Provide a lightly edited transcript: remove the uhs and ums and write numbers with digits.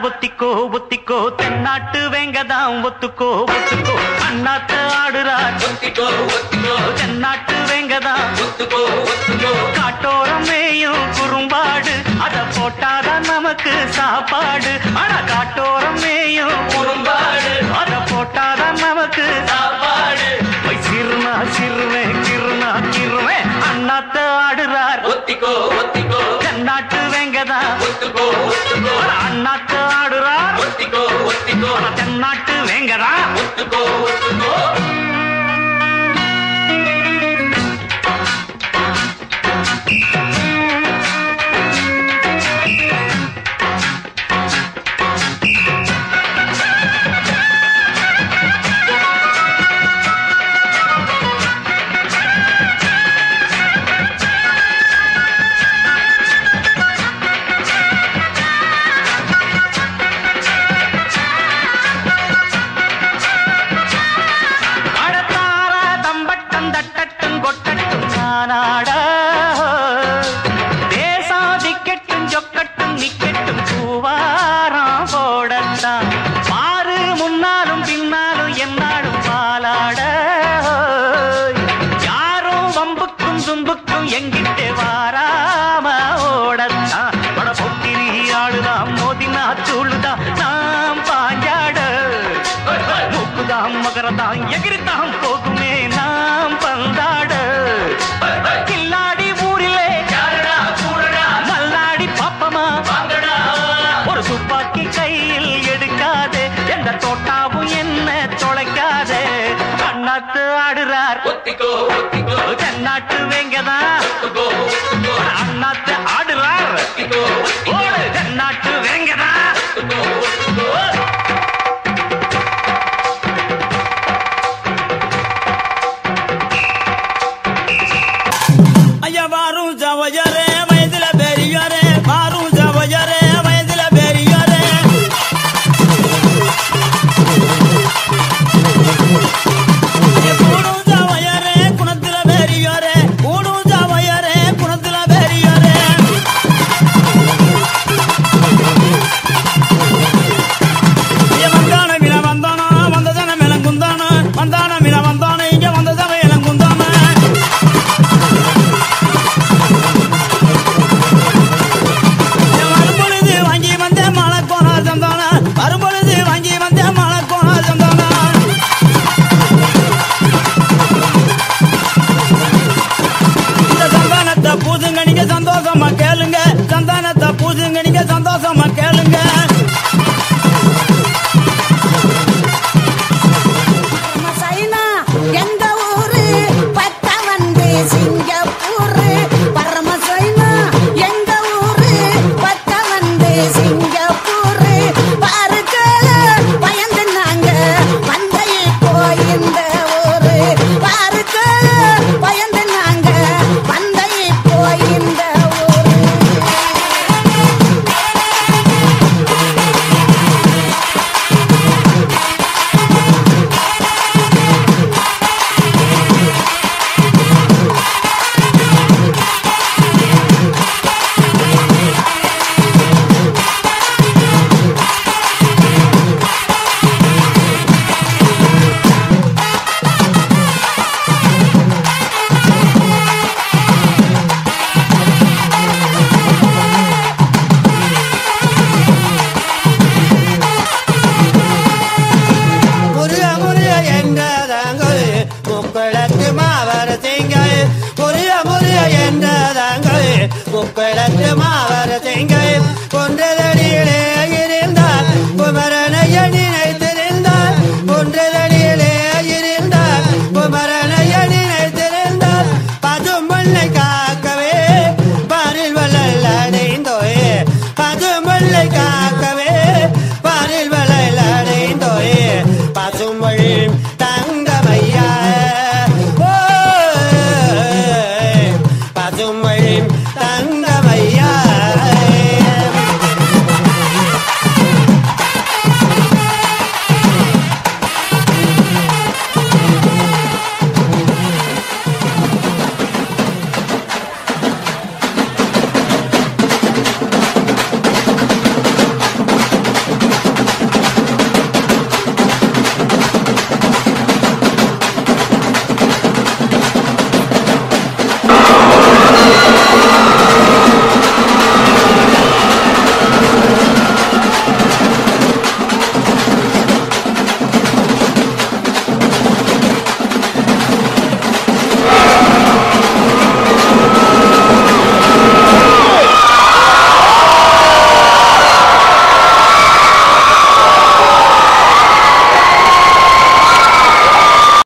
ஒத்திக்கோ ஒத்திக்கோ தென்னாட்டு வெங்கதாம் ஒத்துக்கோ ஒத்துக்கோ அண்ணாத்த ஆடுறார் ஒத்திக்கோ ஒத்திக்கோ தென்னாட்டு வெங்கதாம் ஒத்துக்கோ ஒத்துக்கோ காட்டோரம் மேயும் குறும்பாடு அத போட்டாதான் நமக்கு சாப்பாடு ஆனா காட்டோரம் மேயும் குறும்பாடு அத போட்டாதான் நமக்கு சாப்பாடு சிறுனா சிறுவேன் கிருனா கிருவேன் அண்ணாத்த ஆடுறார் ஒத்திக்கோ ஒத்திக்கோ தென்னாட்டு வெங்கதாம் ஒத்துக்கோ ஒத்துக்கோ அண்ணாத்த ஆடுறார் ஒத்திக்கோ ஒத்திக்கோ தென்னாட்டு வெங்கதா ஒத்துக்கோ ஒத்துக்கோ எங்கிட்டே வாராம ஓடத்தான் பட பொட்டினி ஆடுதான் மோதினா தூளுதான் நாம் பாஞ்சாட மூக்குதான் மகரதான் எகிரித்தான் போகுமே நாம் பந்தாட கில்லாடி ஊரிலே மல்லாடி பாப்பமா ஒரு துப்பாக்கி கையில் எடுக்காதே எந்த தோட்டாவும் என்ன தொலைக்காதே அண்ணாத்து ஆடுறார் ஒத்திக்கோ ஒத்திக்கோ தென்னாட்டு வெங்கதான் அண்ணாத்து ஆடுறார் தென்னாட்டு வெங்கதான் ஐயா வாரும் ஜவஜரே வயதுல பெரியரே வாரும் ஜவஜரே வயதுல பெரியரே கூடும் ஜவயரே குணத்துல பெரியரே கூடும் ஜவயரே குணத்துல பெரியரே வந்தான மின வந்தானா வந்ததன மிளங்குந்தான வந்தான மின வந்தான இங்க வந்ததன இளங்குந்தான வரும்பொழுது வாங்கி வந்த மலக்கோனா சந்தான வரும்பொழுது வாங்கி வந்த மலக்கோனா சந்தான இந்த சந்தானத்தை பூசுங்க நீங்க சந்தோஷமா கேளுங்க சந்தானத்தை பூசுங்க நீங்க சந்தோஷமா கேளுங்க சைனா முக்கிழக்கு மாவரசிங்க முறிய முறிய என்றதாங்க முக்கிழக்கு மாவரசிங்க ஒன்று